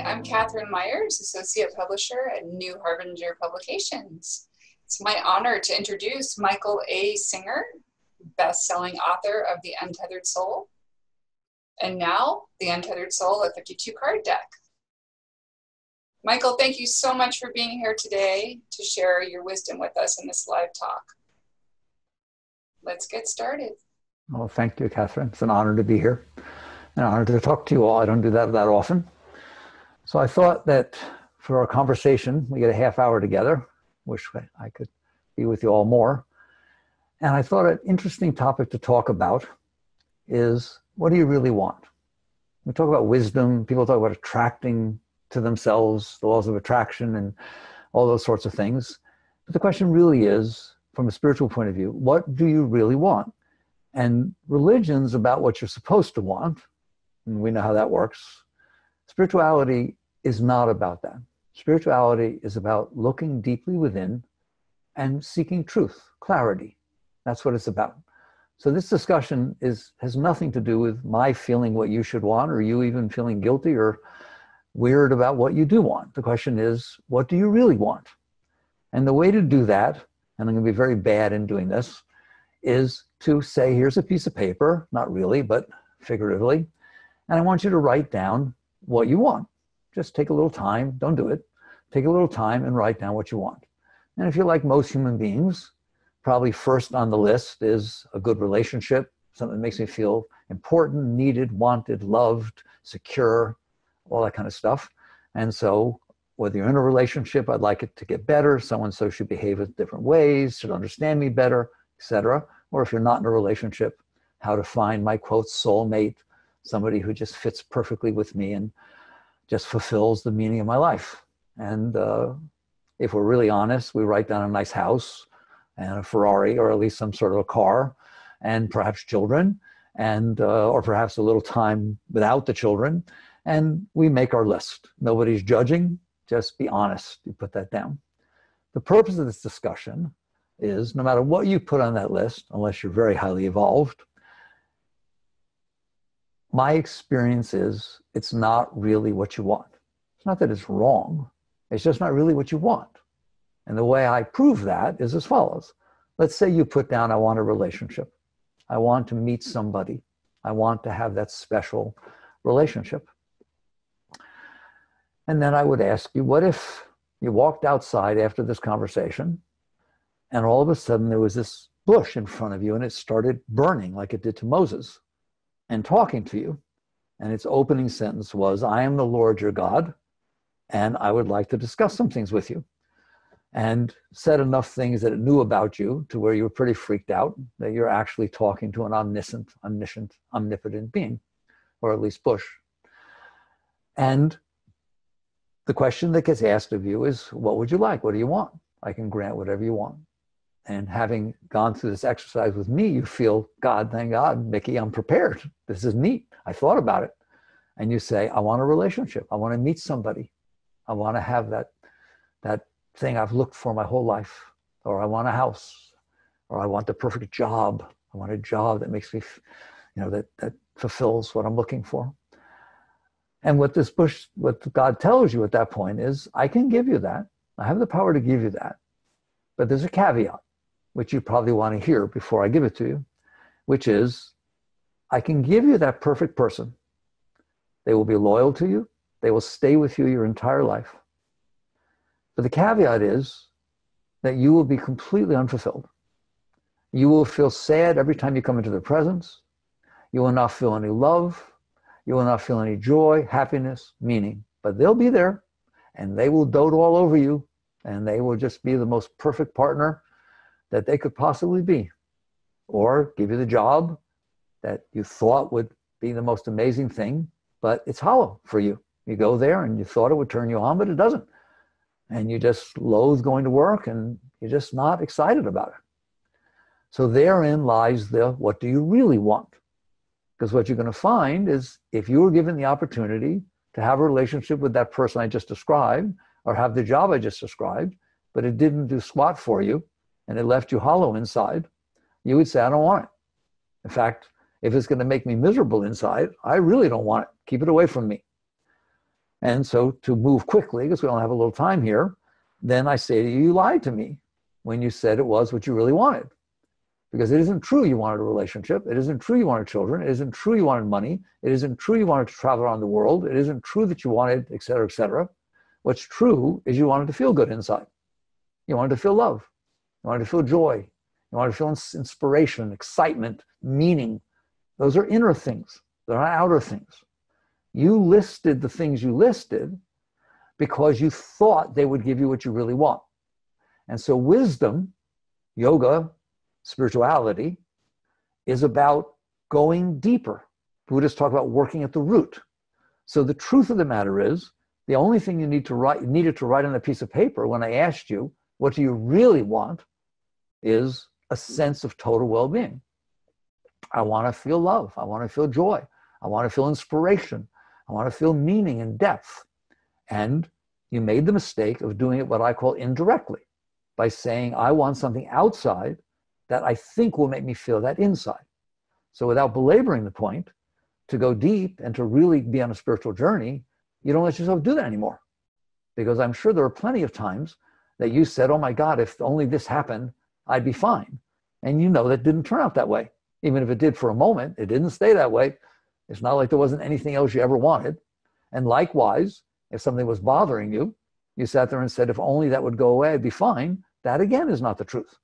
I'm Catherine Myers, Associate Publisher at New Harbinger Publications. It's my honor to introduce Michael A. Singer, best-selling author of The Untethered Soul, and now The Untethered Soul, a 52-card deck. Michael, thank you so much for being here today to share your wisdom with us in this live talk. Let's get started. Well, thank you, Catherine. It's an honor to be here. An honor to talk to you all. I don't do that often. So I thought that for our conversation, we get a half hour together. Wish I could be with you all more. And I thought an interesting topic to talk about is, what do you really want? We talk about wisdom. People talk about attracting to themselves, the laws of attraction and all those sorts of things. But the question really is, from a spiritual point of view, what do you really want? And religion's about what you're supposed to want. And we know how that works. Spirituality is not about that. Spirituality is about looking deeply within and seeking truth, clarity. That's what it's about. So this discussion has nothing to do with my feeling what you should want, or you even feeling guilty or weird about what you do want. The question is, what do you really want? And the way to do that, and I'm going to be very bad in doing this, is to say, here's a piece of paper, not really, but figuratively, and I want you to write down what you want. Just take a little time, don't do it. Take a little time and write down what you want. And if you're like most human beings, probably first on the list is a good relationship, something that makes me feel important, needed, wanted, loved, secure, all that kind of stuff. And so whether you're in a relationship, I'd like it to get better, so-and-so should behave in different ways, should understand me better, etc. Or if you're not in a relationship, how to find my, quote, soulmate, somebody who just fits perfectly with me and just fulfills the meaning of my life. And if we're really honest, we write down a nice house and a Ferrari, or at least some sort of a car, and perhaps children, and or perhaps a little time without the children, and we make our list. Nobody's judging, just be honest. You put that down. The purpose of this discussion is, no matter what you put on that list, unless you're very highly evolved, my experience is it's not really what you want. It's not that it's wrong. It's just not really what you want. And the way I prove that is as follows. Let's say you put down, I want a relationship. I want to meet somebody. I want to have that special relationship. And then I would ask you, what if you walked outside after this conversation and all of a sudden there was this bush in front of you and it started burning like it did to Moses and talking to you. And its opening sentence was, I am the Lord your God, and I would like to discuss some things with you. And said enough things that it knew about you to where you were pretty freaked out that you're actually talking to an omniscient, omnipotent being, or at least bush. And the question that gets asked of you is, what would you like? What do you want? I can grant whatever you want. And having gone through this exercise with me, you feel, God, thank God, Mickey, I'm prepared. This is neat. I thought about it. And you say, I want a relationship. I want to meet somebody. I want to have that thing I've looked for my whole life. Or I want a house. Or I want the perfect job. I want a job that makes me, that fulfills what I'm looking for. And what God tells you at that point is, I can give you that. I have the power to give you that. But there's a caveat, which you probably want to hear before I give it to you, which is, I can give you that perfect person. They will be loyal to you. They will stay with you your entire life. But the caveat is that you will be completely unfulfilled. You will feel sad every time you come into their presence. You will not feel any love. You will not feel any joy, happiness, meaning. But they'll be there, and they will dote all over you, and they will just be the most perfect partner that they could possibly be. Or give you the job that you thought would be the most amazing thing, but it's hollow for you. You go there and you thought it would turn you on, but it doesn't. And you just loathe going to work and you're just not excited about it. So therein lies the, what do you really want? Because what you're going to find is, if you were given the opportunity to have a relationship with that person I just described, or have the job I just described, but it didn't do squat for you, and it left you hollow inside, you would say, I don't want it. In fact, if it's going to make me miserable inside, I really don't want it. Keep it away from me. And so to move quickly, because we only have a little time here, then I say to you, you lied to me when you said it was what you really wanted. Because it isn't true you wanted a relationship. It isn't true you wanted children. It isn't true you wanted money. It isn't true you wanted to travel around the world. It isn't true that you wanted, et cetera, et cetera. What's true is you wanted to feel good inside. You wanted to feel love. You wanted to feel joy. You wanted to feel inspiration, excitement, meaning. Those are inner things. They're not outer things. You listed the things you listed because you thought they would give you what you really want. And so wisdom, yoga, spirituality is about going deeper. Buddhists talk about working at the root. So the truth of the matter is, the only thing you needed to write on a piece of paper when I asked you, what do you really want, is a sense of total well-being. I want to feel love. I want to feel joy. I want to feel inspiration. I want to feel meaning and depth. And you made the mistake of doing it what I call indirectly, by saying, I want something outside that I think will make me feel that inside. So without belaboring the point, to go deep and to really be on a spiritual journey, you don't let yourself do that anymore. Because I'm sure there are plenty of times that you said, oh my God, if only this happened, I'd be fine. And you know that didn't turn out that way. Even if it did for a moment, it didn't stay that way. It's not like there wasn't anything else you ever wanted. And likewise, if something was bothering you, you sat there and said, if only that would go away, I'd be fine. That again is not the truth.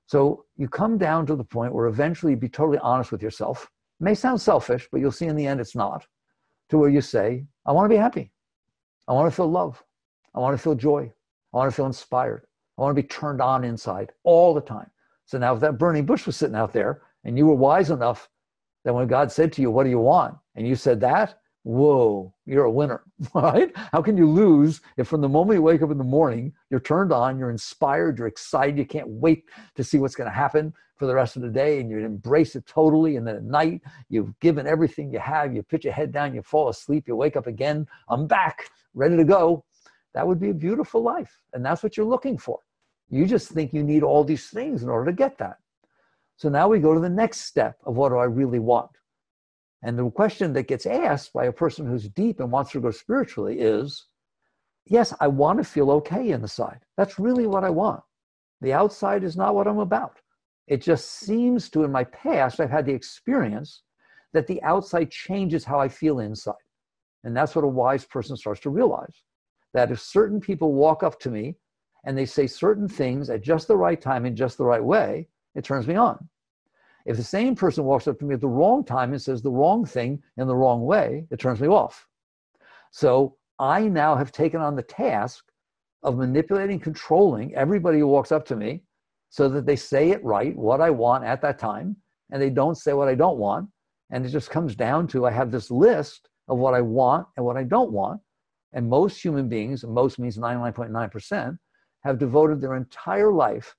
So you come down to the point where eventually you be totally honest with yourself. It may sound selfish, but you'll see in the end it's not. To where you say, I want to be happy. I want to feel love. I want to feel joy. I want to feel inspired. I want to be turned on inside all the time. So now if that burning bush was sitting out there and you were wise enough that when God said to you, what do you want? And you said that, whoa, you're a winner, right? How can you lose if from the moment you wake up in the morning, you're turned on, you're inspired, you're excited, you can't wait to see what's going to happen for the rest of the day, and you embrace it totally, and then at night, you've given everything you have, you put your head down, you fall asleep, you wake up again, I'm back, ready to go. That would be a beautiful life, and that's what you're looking for. You just think you need all these things in order to get that. So now we go to the next step of what do I really want? And the question that gets asked by a person who's deep and wants to go spiritually is, yes, I want to feel okay inside. That's really what I want. The outside is not what I'm about. It just seems to, in my past, I've had the experience that the outside changes how I feel inside. And that's what a wise person starts to realize. That if certain people walk up to me and they say certain things at just the right time in just the right way, it turns me on. If the same person walks up to me at the wrong time and says the wrong thing in the wrong way, it turns me off. So I now have taken on the task of manipulating, controlling everybody who walks up to me so that they say it right, what I want at that time, and they don't say what I don't want. And it just comes down to I have this list of what I want and what I don't want. And most human beings, and most means 99.9%, have devoted their entire life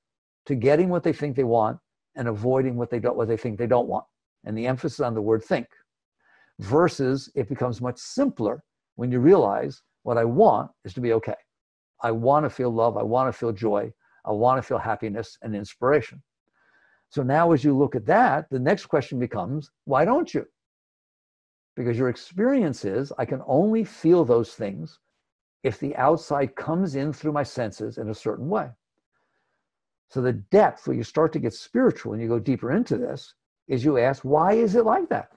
to getting what they think they want and avoiding what they think they don't want. And the emphasis on the word think. Versus it becomes much simpler when you realize what I want is to be okay. I want to feel love. I want to feel joy. I want to feel happiness and inspiration. So now as you look at that, the next question becomes, why don't you? Because your experience is, I can only feel those things if the outside comes in through my senses in a certain way. So the depth, where you start to get spiritual and you go deeper into this, is you ask, why is it like that?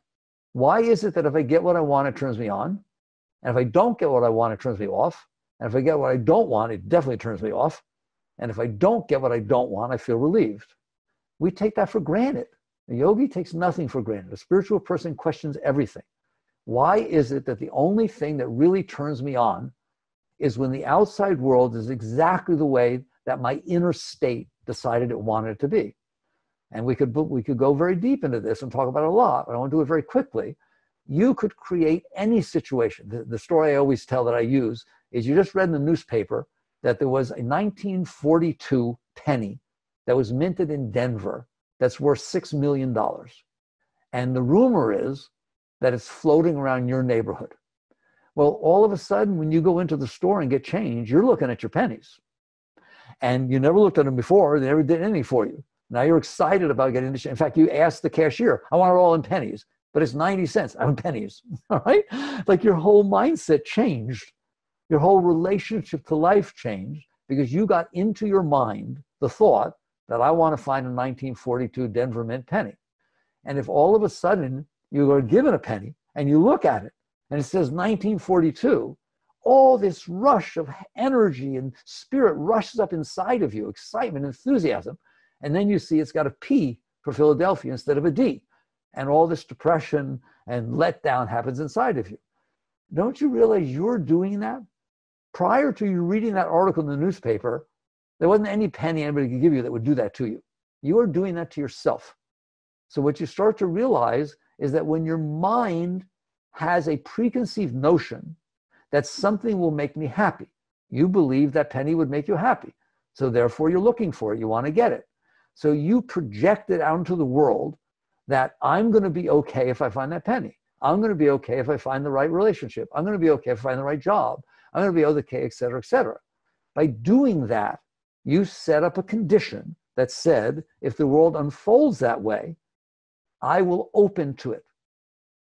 Why is it that if I get what I want, it turns me on? And if I don't get what I want, it turns me off? And if I get what I don't want, it definitely turns me off. And if I don't get what I don't want, I feel relieved. We take that for granted. A yogi takes nothing for granted. A spiritual person questions everything. Why is it that the only thing that really turns me on is when the outside world is exactly the way that my inner state decided it wanted it to be? And we could go very deep into this and talk about it a lot, but I want to do it very quickly. You could create any situation. The story I always tell that I use is you just read in the newspaper that there was a 1942 penny that was minted in Denver that's worth $6 million. And the rumor is that it's floating around your neighborhood. Well, all of a sudden, when you go into the store and get change, you're looking at your pennies. And you never looked at them before. They never did anything for you. Now you're excited about getting the change. In fact, you asked the cashier, I want it all in pennies. but it's 90 cents. I want pennies. All right. Like your whole mindset changed. Your whole relationship to life changed because you got into your mind the thought that I want to find a 1942 Denver Mint penny. And if all of a sudden you are given a penny and you look at it and it says 1942, all this rush of energy and spirit rushes up inside of you, excitement, enthusiasm. And then you see it's got a P for Philadelphia instead of a D. And all this depression and letdown happens inside of you. Don't you realize you're doing that? Prior to you reading that article in the newspaper, there wasn't any penny anybody could give you that would do that to you. You are doing that to yourself. So what you start to realize is that when your mind has a preconceived notion that something will make me happy, you believe that penny would make you happy. So therefore you're looking for it, you want to get it. So you project it out into the world that I'm going to be okay if I find that penny. I'm going to be okay if I find the right relationship. I'm going to be okay if I find the right job. I'm going to be okay, et cetera, et cetera. By doing that, you set up a condition that said, if the world unfolds that way, I will open to it.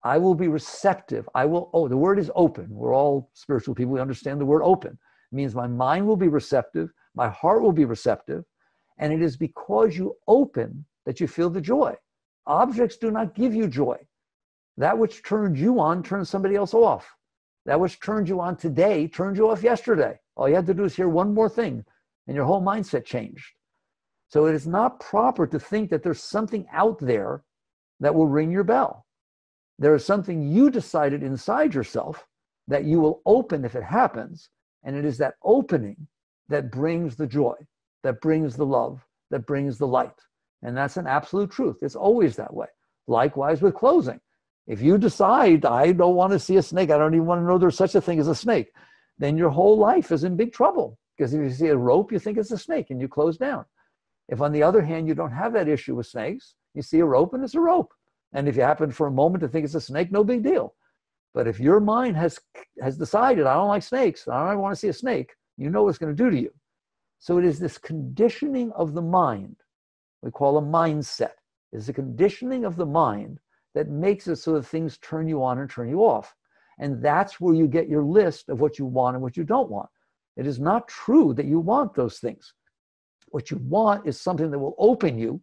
I will be receptive. The word is open. We're all spiritual people. We understand the word open. It means my mind will be receptive. My heart will be receptive. And it is because you open that you feel the joy. Objects do not give you joy. That which turned you on turns somebody else off. That which turned you on today turned you off yesterday. All you had to do is hear one more thing, and your whole mindset changed. So it is not proper to think that there's something out there that will ring your bell. There is something you decided inside yourself that you will open if it happens, and it is that opening that brings the joy, that brings the love, that brings the light. And that's an absolute truth. It's always that way. Likewise with closing. If you decide, I don't want to see a snake, I don't even want to know there's such a thing as a snake, then your whole life is in big trouble. Because if you see a rope, you think it's a snake and you close down. If on the other hand, you don't have that issue with snakes, you see a rope and it's a rope. And if you happen for a moment to think it's a snake, no big deal. But if your mind has decided, I don't like snakes, I don't want to see a snake, you know what it's going to do to you. So it is this conditioning of the mind, we call a mindset. It's a conditioning of the mind that makes it so that things turn you on and turn you off. And that's where you get your list of what you want and what you don't want. It is not true that you want those things. What you want is something that will open you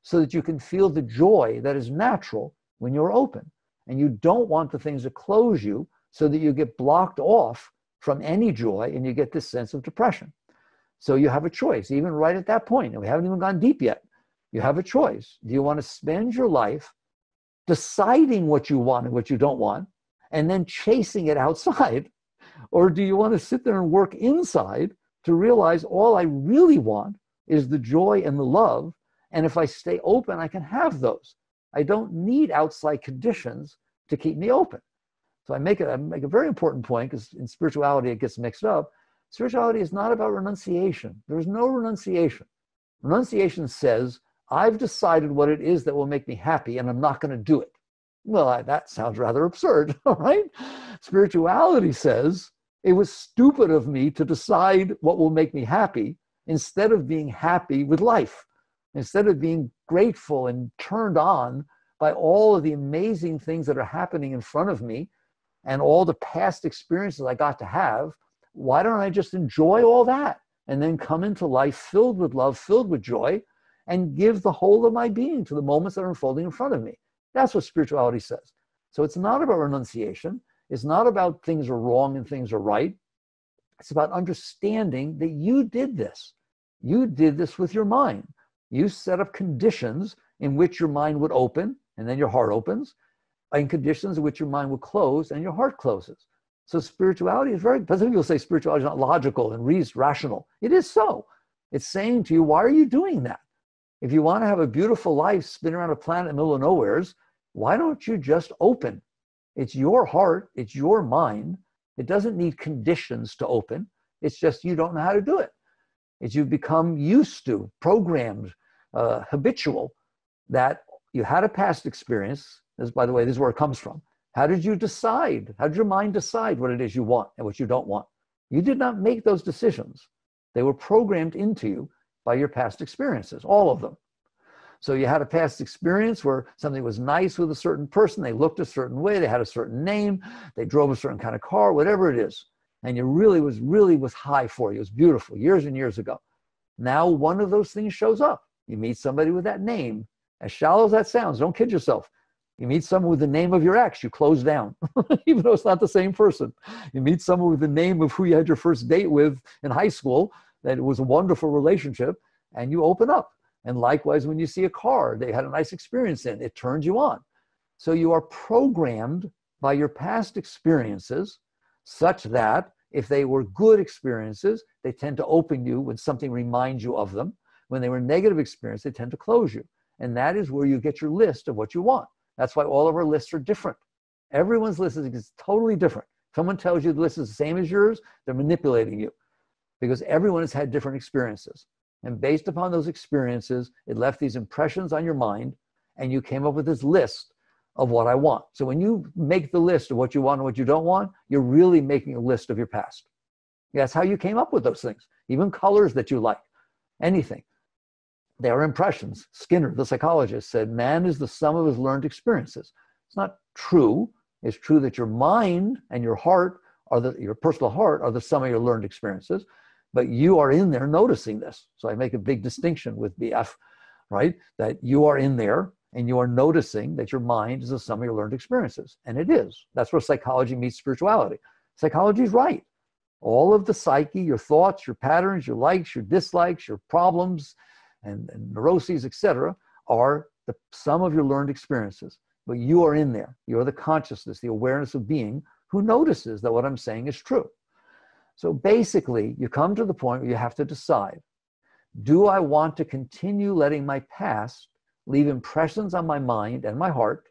so that you can feel the joy that is natural when you're open. And you don't want the things to close you so that you get blocked off from any joy and you get this sense of depression. So you have a choice, even right at that point, and we haven't even gone deep yet. You have a choice. Do you want to spend your life deciding what you want and what you don't want, and then chasing it outside? Or do you want to sit there and work inside to realize all I really want is the joy and the love, and if I stay open, I can have those. I don't need outside conditions to keep me open. So I make a very important point, because in spirituality it gets mixed up. Spirituality is not about renunciation. There's no renunciation. Renunciation says, I've decided what it is that will make me happy, and I'm not going to do it. Well, that sounds rather absurd, all right? Spirituality says, it was stupid of me to decide what will make me happy instead of being happy with life, instead of being grateful and turned on by all of the amazing things that are happening in front of me and all the past experiences I got to have. Why don't I just enjoy all that and then come into life filled with love, filled with joy, and give the whole of my being to the moments that are unfolding in front of me? That's what spirituality says. So it's not about renunciation. It's not about things are wrong and things are right. It's about understanding that you did this. You did this with your mind. You set up conditions in which your mind would open, and then your heart opens, and conditions in which your mind would close and your heart closes. So spirituality is very, some people say spirituality is not logical and rational. It is so. It's saying to you, why are you doing that? If you want to have a beautiful life, spin around a planet in the middle of nowheres, why don't you just open? It's your heart, it's your mind. It doesn't need conditions to open. It's just you don't know how to do it. It's you've become used to, programmed, habitual, that you had a past experience. This, by the way, this is where it comes from. How did you decide? How did your mind decide what it is you want and what you don't want? You did not make those decisions. They were programmed into you by your past experiences, all of them. So you had a past experience where something was nice with a certain person, they looked a certain way, they had a certain name, they drove a certain kind of car, whatever it is. And you really was high for you. It was beautiful years and years ago. Now one of those things shows up. You meet somebody with that name. As shallow as that sounds, don't kid yourself. You meet someone with the name of your ex, you close down, even though it's not the same person. You meet someone with the name of who you had your first date with in high school, that it was a wonderful relationship, and you open up. And likewise, when you see a car they had a nice experience in, it turns you on. So you are programmed by your past experiences such that if they were good experiences, they tend to open you when something reminds you of them. When they were negative experiences, they tend to close you. And that is where you get your list of what you want. That's why all of our lists are different. Everyone's list is totally different. Someone tells you the list is the same as yours, they're manipulating you, because everyone has had different experiences. And based upon those experiences, it left these impressions on your mind, and you came up with this list of what I want. So when you make the list of what you want and what you don't want, you're really making a list of your past. That's how you came up with those things. Even colors that you like, anything. They are impressions. Skinner, the psychologist, said man is the sum of his learned experiences. It's not true. It's true that your mind and your heart, your personal heart, are the sum of your learned experiences. But you are in there noticing this. So I make a big distinction with BF, right? That you are in there and you are noticing that your mind is the sum of your learned experiences. And it is. That's where psychology meets spirituality. Psychology is right. All of the psyche, your thoughts, your patterns, your likes, your dislikes, your problems, and neuroses, etc., are the sum of your learned experiences. But you are in there. You are the consciousness, the awareness of being who notices that what I'm saying is true. So basically, you come to the point where you have to decide, do I want to continue letting my past leave impressions on my mind and my heart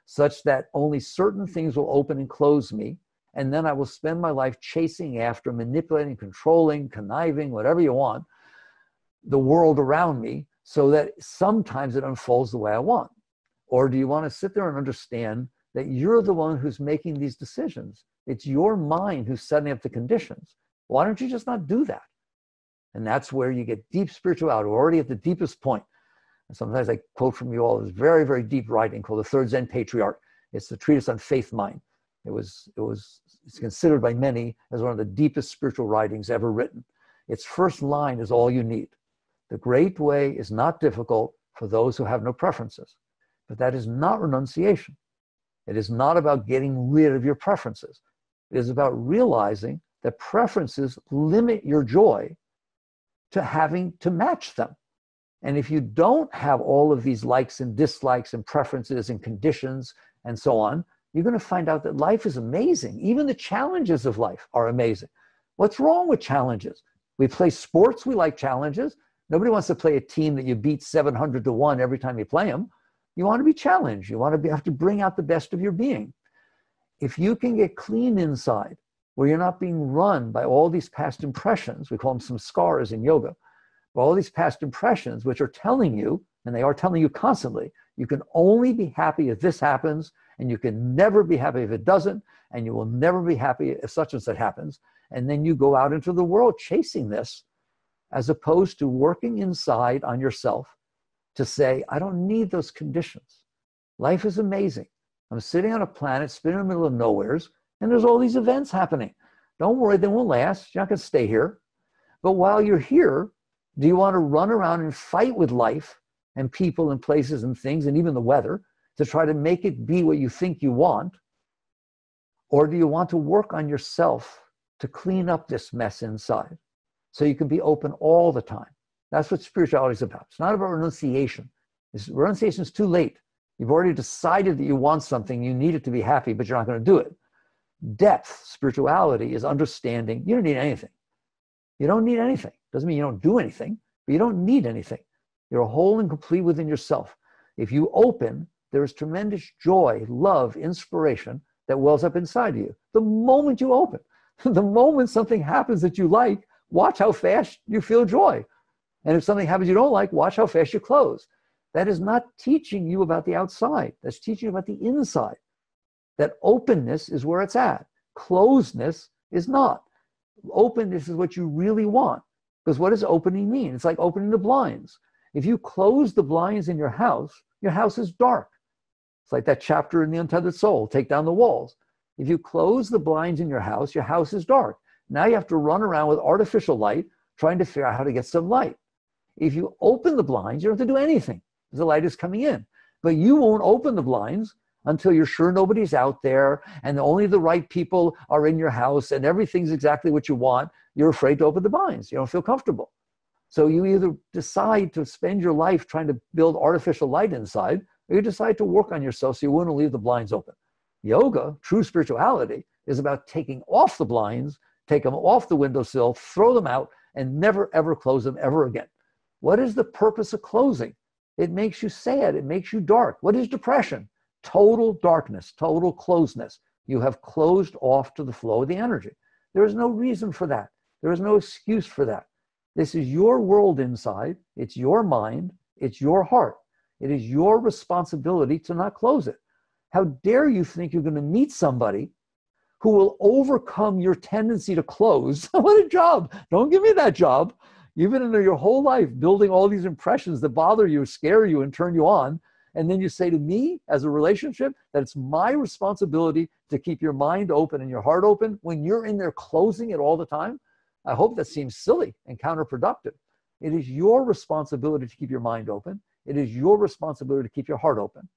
such that only certain things will open and close me, and then I will spend my life chasing after, manipulating, controlling, conniving, whatever you want, the world around me, so that sometimes it unfolds the way I want? Or do you want to sit there and understand that you're the one who's making these decisions? It's your mind who's setting up the conditions. Why don't you just not do that? And that's where you get deep spirituality. We're already at the deepest point. And sometimes I quote from you all this very, very deep writing called The Third Zen Patriarch. It's the treatise on faith mind. It's considered by many as one of the deepest spiritual writings ever written. Its first line is all you need. The great way is not difficult for those who have no preferences. But that is not renunciation. It is not about getting rid of your preferences. It is about realizing that preferences limit your joy to having to match them. And if you don't have all of these likes and dislikes and preferences and conditions and so on, you're going to find out that life is amazing. Even the challenges of life are amazing. What's wrong with challenges? We play sports, we like challenges. Nobody wants to play a team that you beat 700-1 every time you play them. You want to be challenged. You want to have to bring out the best of your being. If you can get clean inside, where you're not being run by all these past impressions, we call them some scars in yoga, all these past impressions which are telling you, and they are telling you constantly, you can only be happy if this happens, and you can never be happy if it doesn't, and you will never be happy if such and such happens. And then you go out into the world chasing this, as opposed to working inside on yourself to say, I don't need those conditions. Life is amazing. I'm sitting on a planet, spinning in the middle of nowheres, and there's all these events happening. Don't worry, they won't last. You're not going to stay here. But while you're here, do you want to run around and fight with life and people and places and things and even the weather to try to make it be what you think you want? Or do you want to work on yourself to clean up this mess inside so you can be open all the time? That's what spirituality is about. It's not about renunciation. Renunciation is too late. You've already decided that you want something, you need it to be happy, but you're not going to do it. Depth, spirituality, is understanding you don't need anything. You don't need anything. Doesn't mean you don't do anything, but you don't need anything. You're whole and complete within yourself. If you open, there is tremendous joy, love, inspiration that wells up inside of you. The moment you open, the moment something happens that you like, watch how fast you feel joy. And if something happens you don't like, watch how fast you close. That is not teaching you about the outside. That's teaching you about the inside. That openness is where it's at. Closedness is not. Openness is what you really want. Because what does opening mean? It's like opening the blinds. If you close the blinds in your house is dark. It's like that chapter in The Untethered Soul, take down the walls. If you close the blinds in your house is dark. Now you have to run around with artificial light, trying to figure out how to get some light. If you open the blinds, you don't have to do anything because the light is coming in. But you won't open the blinds until you're sure nobody's out there and only the right people are in your house and everything's exactly what you want. You're afraid to open the blinds. You don't feel comfortable. So you either decide to spend your life trying to build artificial light inside, or you decide to work on yourself so you won't leave the blinds open. Yoga, true spirituality, is about taking off the blinds, take them off the windowsill, throw them out, and never, ever close them ever again. What is the purpose of closing? It makes you sad. It makes you dark. What is depression? Total darkness, total closeness. You have closed off to the flow of the energy. There is no reason for that. There is no excuse for that. This is your world inside. It's your mind. It's your heart. It is your responsibility to not close it. How dare you think you're going to meet somebody who will overcome your tendency to close? What a job. Don't give me that job. You've been in there your whole life building all these impressions that bother you, scare you, and turn you on. And then you say to me, as a relationship, that it's my responsibility to keep your mind open and your heart open when you're in there closing it all the time? I hope that seems silly and counterproductive. It is your responsibility to keep your mind open. It is your responsibility to keep your heart open.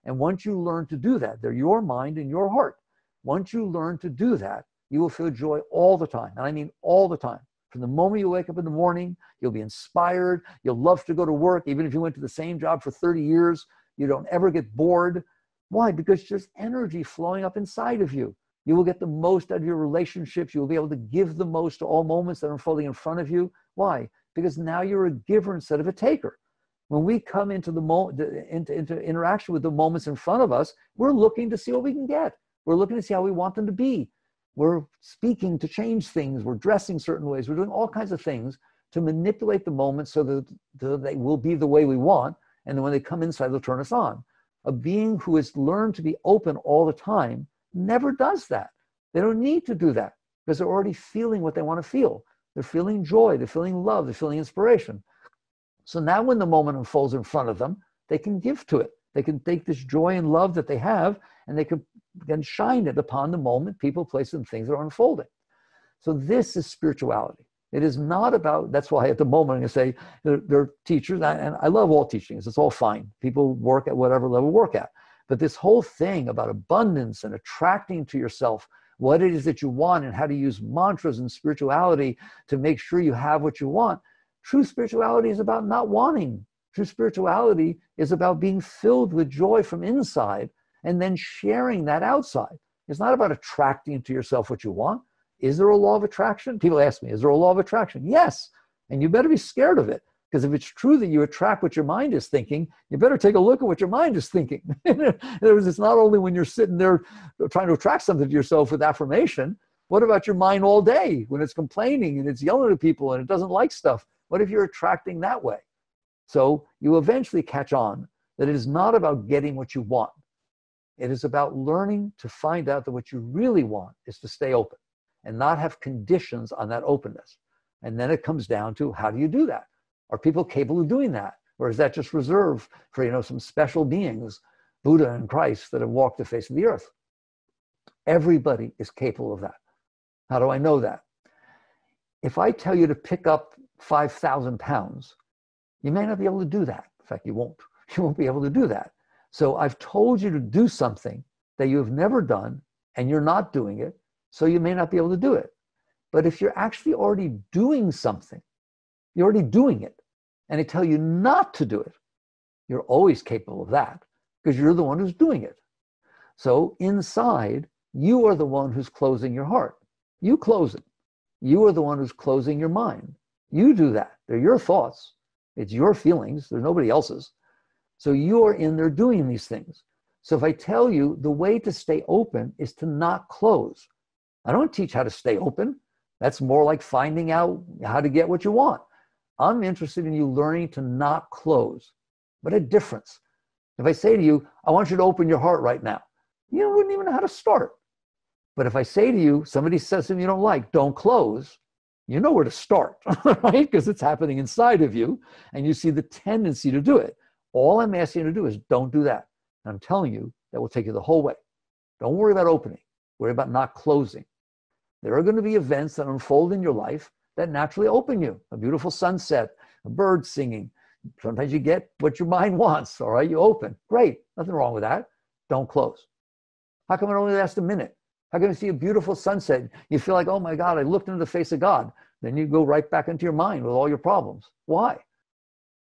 And once you learn to do that, they're your mind and your heart. Once you learn to do that, you will feel joy all the time. And I mean all the time. From the moment you wake up in the morning, you'll be inspired. You'll love to go to work. Even if you went to the same job for 30 years, you don't ever get bored. Why? Because there's energy flowing up inside of you. You will get the most out of your relationships. You will be able to give the most to all moments that are unfolding in front of you. Why? Because now you're a giver instead of a taker. When we come into into interaction with the moments in front of us, we're looking to see what we can get. We're looking to see how we want them to be. We're speaking to change things. We're dressing certain ways. We're doing all kinds of things to manipulate the moment so that they will be the way we want. And then when they come inside, they'll turn us on. A being who has learned to be open all the time never does that. They don't need to do that because they're already feeling what they want to feel. They're feeling joy. They're feeling love. They're feeling inspiration. So now when the moment unfolds in front of them, they can give to it. They can take this joy and love that they have and they can shine it upon the moment, people, places, and things that are unfolding. So this is spirituality. It is not about, that's why at the moment I'm going to say there are teachers, and I love all teachings. It's all fine. People work at whatever level work at. But this whole thing about abundance and attracting to yourself what it is that you want and how to use mantras and spirituality to make sure you have what you want. True spirituality is about not wanting. True spirituality is about being filled with joy from inside and then sharing that outside. It's not about attracting to yourself what you want. Is there a law of attraction? People ask me, is there a law of attraction? Yes. And you better be scared of it. Because if it's true that you attract what your mind is thinking, you better take a look at what your mind is thinking. In other words, it's not only when you're sitting there trying to attract something to yourself with affirmation. What about your mind all day when it's complaining and it's yelling at people and it doesn't like stuff? What if you're attracting that way? So you eventually catch on that it is not about getting what you want. It is about learning to find out that what you really want is to stay open and not have conditions on that openness. And then it comes down to, how do you do that? Are people capable of doing that? Or is that just reserved for, some special beings, Buddha and Christ, that have walked the face of the earth? Everybody is capable of that. How do I know that? If I tell you to pick up 5,000 pounds, you may not be able to do that. In fact, you won't. You won't be able to do that. So I've told you to do something that you have never done, and you're not doing it, so you may not be able to do it. But if you're actually already doing something, you're already doing it, and I tell you not to do it, you're always capable of that because you're the one who's doing it. So inside, you are the one who's closing your heart. You close it. You are the one who's closing your mind. You do that. They're your thoughts. It's your feelings. They're nobody else's. So you are in there doing these things. So if I tell you the way to stay open is to not close, I don't teach how to stay open. That's more like finding out how to get what you want. I'm interested in you learning to not close. What a difference. If I say to you, I want you to open your heart right now, you wouldn't even know how to start. But if I say to you, somebody says something you don't like, don't close, you know where to start, right? Because it's happening inside of you and you see the tendency to do it. All I'm asking you to do is don't do that. And I'm telling you that will take you the whole way. Don't worry about opening. Worry about not closing. There are going to be events that unfold in your life that naturally open you. A beautiful sunset, a bird singing. Sometimes you get what your mind wants, all right? You open. Great. Nothing wrong with that. Don't close. How come it only lasts a minute? How can you see a beautiful sunset? You feel like, oh my God, I looked into the face of God. Then you go right back into your mind with all your problems. Why?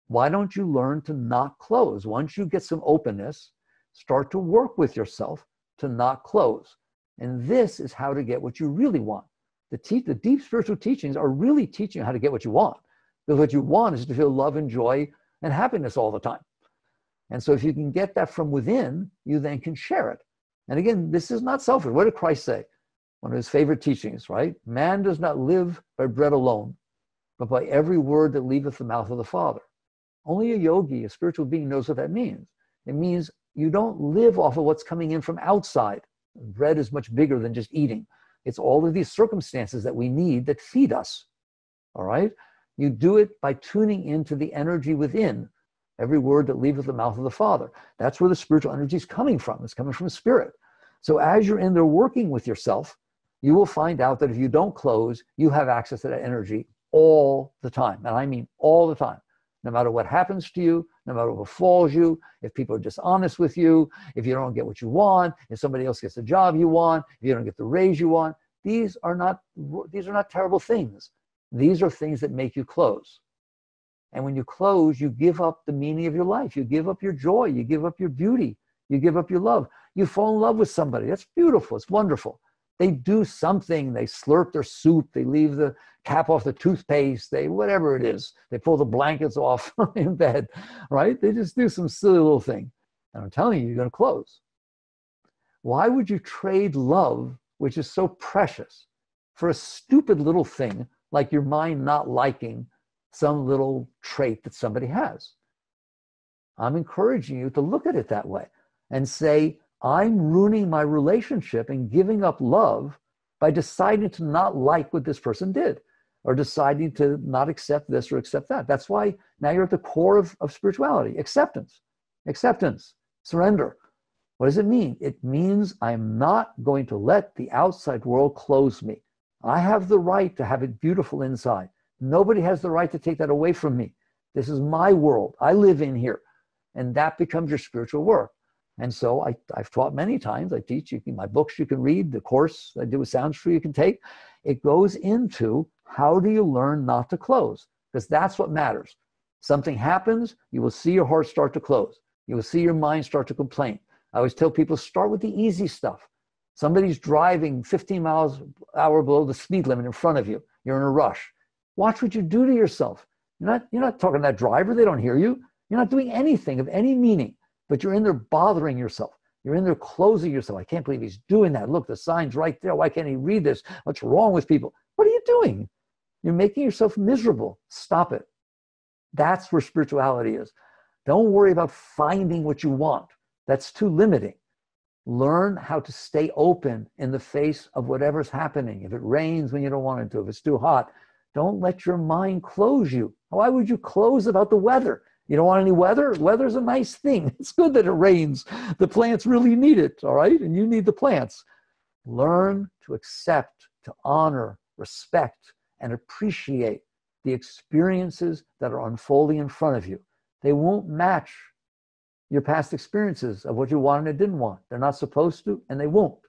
Why don't you learn to not close? Once you get some openness, start to work with yourself to not close. And this is how to get what you really want. The deep spiritual teachings are really teaching you how to get what you want. Because what you want is to feel love and joy and happiness all the time. And so if you can get that from within, you then can share it. And again, this is not selfish. What did Christ say? One of his favorite teachings, right? Man does not live by bread alone, but by every word that leaveth the mouth of the Father. Only a yogi, a spiritual being, knows what that means. It means you don't live off of what's coming in from outside. Bread is much bigger than just eating. It's all of these circumstances that we need that feed us, all right? You do it by tuning into the energy within, every word that leaveth the mouth of the Father. That's where the spiritual energy is coming from. It's coming from spirit. So as you're in there working with yourself, you will find out that if you don't close, you have access to that energy all the time. And I mean all the time. No matter what happens to you, no matter what befalls you, if people are dishonest with you, if you don't get what you want, if somebody else gets the job you want, if you don't get the raise you want, these are not terrible things. These are things that make you close. And when you close, you give up the meaning of your life. You give up your joy. You give up your beauty. You give up your love. You fall in love with somebody. That's beautiful. It's wonderful. They do something. They slurp their soup. They leave the cap off the toothpaste. They, whatever it is. They pull the blankets off in bed, right? They just do some silly little thing. And I'm telling you, you're going to close. Why would you trade love, which is so precious, for a stupid little thing like your mind not liking some little trait that somebody has? I'm encouraging you to look at it that way and say, I'm ruining my relationship and giving up love by deciding to not like what this person did or deciding to not accept this or accept that. That's why now you're at the core of spirituality. Acceptance, surrender. What does it mean? It means I'm not going to let the outside world close me. I have the right to have it beautiful inside. Nobody has the right to take that away from me. This is my world. I live in here. And that becomes your spiritual work. And so I've taught many times. I teach you my books you can read, the course I do with Sounds Free you can take. It goes into how do you learn not to close? Because that's what matters. Something happens, you will see your heart start to close. You will see your mind start to complain. I always tell people, start with the easy stuff. Somebody's driving 15 miles an hour below the speed limit in front of you. You're in a rush. Watch what you do to yourself. You're not talking to that driver. They don't hear you. You're not doing anything of any meaning, but you're in there bothering yourself. You're in there closing yourself. I can't believe he's doing that. Look, the sign's right there. Why can't he read this? What's wrong with people? What are you doing? You're making yourself miserable. Stop it. That's where spirituality is. Don't worry about finding what you want. That's too limiting. Learn how to stay open in the face of whatever's happening. If it rains when you don't want it to, if it's too hot, don't let your mind close you. Why would you close about the weather? You don't want any weather? Weather's a nice thing. It's good that it rains. The plants really need it, all right? And you need the plants. Learn to accept, to honor, respect, and appreciate the experiences that are unfolding in front of you. They won't match your past experiences of what you wanted and didn't want. They're not supposed to, and they won't.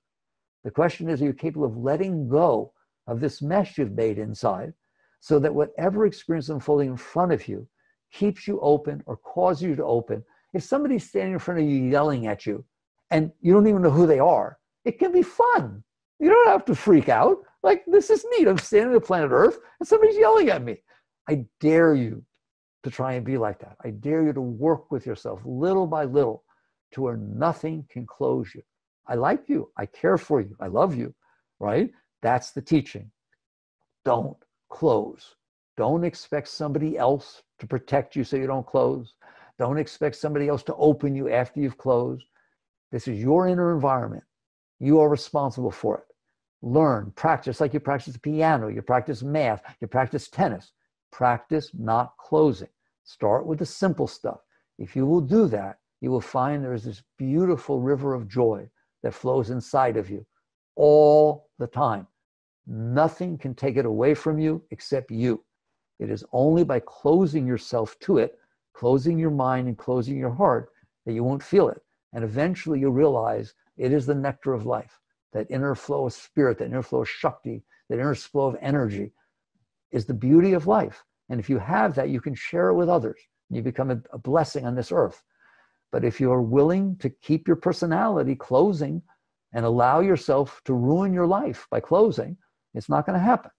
The question is, are you capable of letting go of this mesh you've made inside so that whatever experience unfolding in front of you keeps you open or causes you to open? If somebody's standing in front of you yelling at you and you don't even know who they are, it can be fun. You don't have to freak out. Like, this is neat. I'm standing on planet Earth and somebody's yelling at me. I dare you to try and be like that. I dare you to work with yourself little by little to where nothing can close you. I like you. I care for you. I love you, right? That's the teaching. Don't close. Don't expect somebody else to protect you so you don't close. Don't expect somebody else to open you after you've closed. This is your inner environment. You are responsible for it. Learn, practice like you practice piano, you practice math, you practice tennis. Practice not closing. Start with the simple stuff. If you will do that, you will find there's this beautiful river of joy that flows inside of you all the time. Nothing can take it away from you except you. It is only by closing yourself to it, closing your mind and closing your heart, that you won't feel it. And eventually you'll realize it is the nectar of life. That inner flow of spirit, that inner flow of Shakti, that inner flow of energy is the beauty of life. And if you have that, you can share it with others. You become a blessing on this earth. But if you are willing to keep your personality closing and allow yourself to ruin your life by closing, it's not going to happen.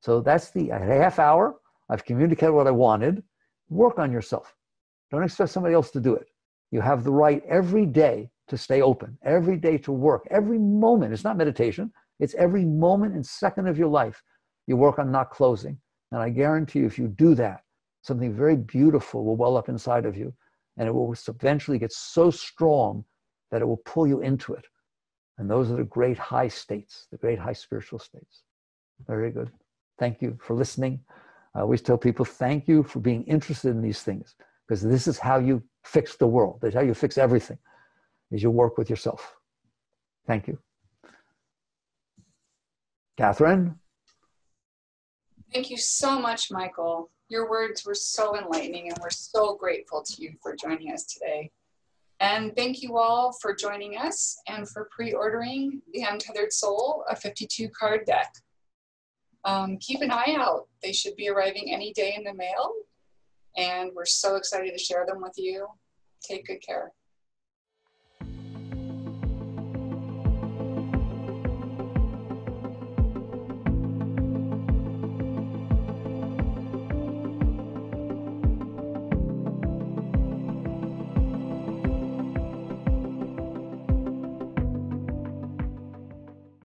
So that's the half hour. I've communicated what I wanted. Work on yourself. Don't expect somebody else to do it. You have the right every day to stay open, every day to work, every moment. It's not meditation. It's every moment and second of your life. You work on not closing. And I guarantee you, if you do that, something very beautiful will well up inside of you. And it will eventually get so strong that it will pull you into it. And those are the great high states, the great high spiritual states. Very good. Thank you for listening. I always tell people, thank you for being interested in these things, because this is how you fix the world. That's how you fix everything, is you work with yourself. Thank you. Catherine? Thank you so much, Michael. Your words were so enlightening, and we're so grateful to you for joining us today. And thank you all for joining us and for pre-ordering The Untethered Soul, a 52-card deck. Keep an eye out. They should be arriving any day in the mail, and we're so excited to share them with you. Take good care.